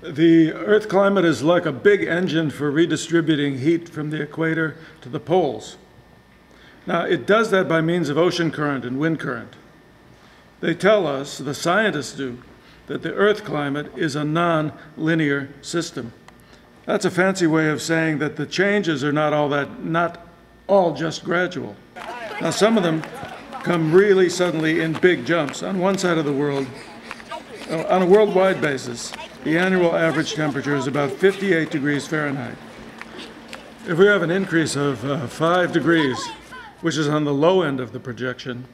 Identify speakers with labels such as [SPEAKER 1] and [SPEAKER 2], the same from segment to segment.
[SPEAKER 1] The Earth climate is like a big engine for redistributing heat from the equator to the poles. Now, it does that by means of ocean current and wind current. They tell us, the scientists do, that the Earth climate is a non-linear system. That's a fancy way of saying that the changes are not all just gradual. Now, some of them come really suddenly in big jumps. On one side of the world, on a worldwide basis, the annual average temperature is about 58 degrees Fahrenheit. If we have an increase of 5 degrees, which is on the low end of the projection,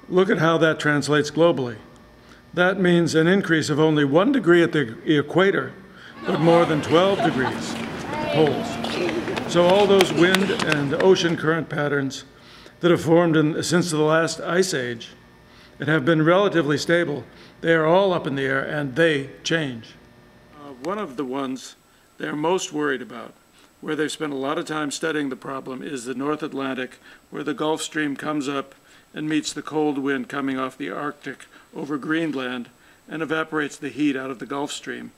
[SPEAKER 1] look at how that translates globally. That means an increase of only 1 degree at the equator, but more than 12 degrees at the poles. So all those wind and ocean current patterns that have formed since the last ice age and have been relatively stable, they are all up in the air and they change. One of the ones they're most worried about, where they've spent a lot of time studying the problem, is the North Atlantic, where the Gulf Stream comes up and meets the cold wind coming off the Arctic over Greenland and evaporates the heat out of the Gulf Stream.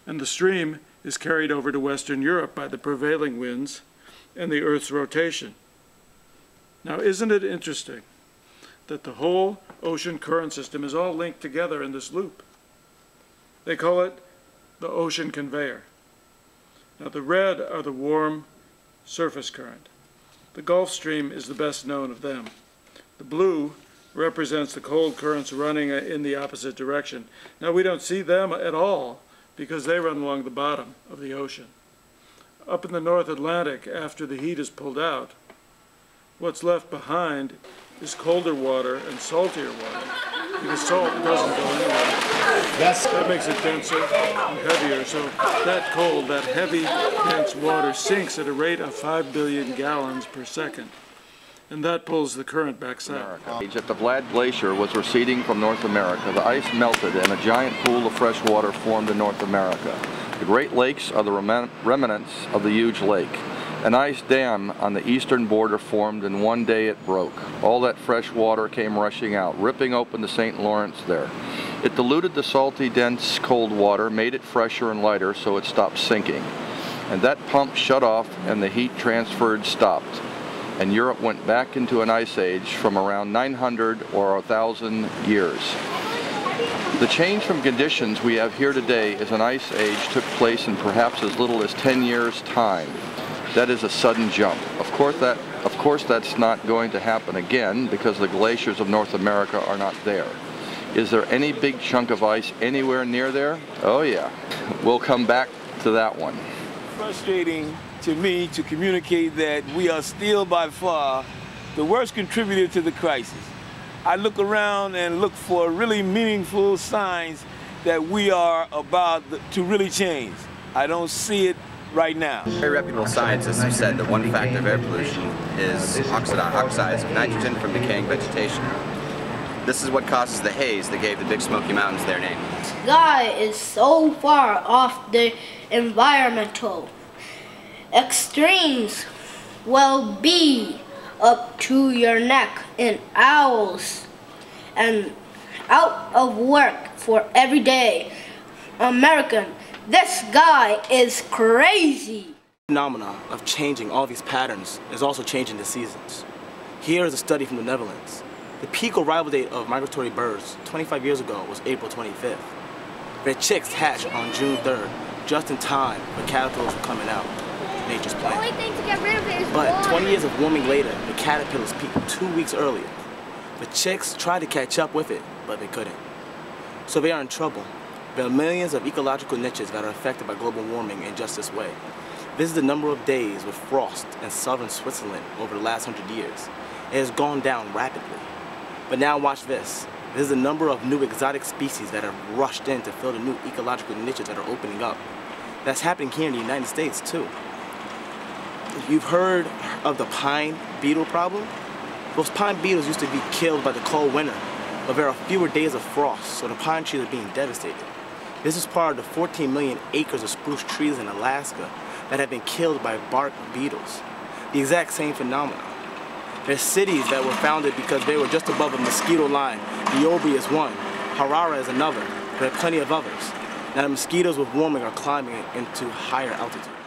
[SPEAKER 1] And the stream is carried over to Western Europe by the prevailing winds and the Earth's rotation. Now, isn't it interesting that the whole ocean current system is all linked together in this loop? They call it the ocean conveyor. Now, the red are the warm surface current. The Gulf Stream is the best known of them. The blue represents the cold currents running in the opposite direction. Now, we don't see them at all because they run along the bottom of the ocean. Up in the North Atlantic, after the heat is pulled out, what's left behind is colder water and saltier water, because salt doesn't go anywhere. That makes it denser and heavier, so that cold, that heavy, dense water sinks at a rate of 5 billion gallons per second. And that pulls the current back south.
[SPEAKER 2] At the Vlad Glacier was receding from North America. The ice melted and a giant pool of fresh water formed in North America. The Great Lakes are the remnants of the huge lake. An ice dam on the eastern border formed, and one day it broke. All that fresh water came rushing out, ripping open the St. Lawrence there. It diluted the salty, dense, cold water, made it fresher and lighter so it stopped sinking. And that pump shut off and the heat transferred stopped. And Europe went back into an ice age from around 900 or 1,000 years. The change from conditions we have here today as an ice age took place in perhaps as little as 10 years' time. That is a sudden jump. Of course that's not going to happen again because the glaciers of North America are not there. Is there any big chunk of ice anywhere near there? Oh yeah. We'll come back to that one.
[SPEAKER 3] Frustrating to me to communicate that we are still by far the worst contributor to the crisis. I look around and look for really meaningful signs that we are about to really change. I don't see it right now.
[SPEAKER 4] Very reputable scientists have said that one factor of air pollution is oxides of nitrogen from decaying vegetation. This is what causes the haze that gave the Big Smoky Mountains their name.
[SPEAKER 5] The sky is so far off the environmental extremes will be up to your neck in owls and out of work for everyday American. This guy is crazy.
[SPEAKER 6] The phenomenon of changing all these patterns is also changing the seasons. Here is a study from the Netherlands. The peak arrival date of migratory birds 25 years ago was April 25th. Their chicks hatched on June 3rd, just in time when caterpillars were coming out. Nature's plan.
[SPEAKER 7] The only thing to get rid of it is
[SPEAKER 6] But
[SPEAKER 7] water.
[SPEAKER 6] 20 years of warming later, the caterpillars peaked 2 weeks earlier. The chicks tried to catch up with it, but they couldn't. So they are in trouble. There are millions of ecological niches that are affected by global warming in just this way. This is the number of days with frost in southern Switzerland over the last 100 years. It has gone down rapidly. But now watch this. This is the number of new exotic species that have rushed in to fill the new ecological niches that are opening up. That's happening here in the United States too. You've heard of the pine beetle problem? Those pine beetles used to be killed by the cold winter, but there are fewer days of frost, so the pine trees are being devastated. This is part of the 14 million acres of spruce trees in Alaska that have been killed by bark beetles. The exact same phenomenon. There's cities that were founded because they were just above a mosquito line. Niobe is one. Harare is another. There are plenty of others. Now the mosquitoes with warming are climbing into higher altitudes.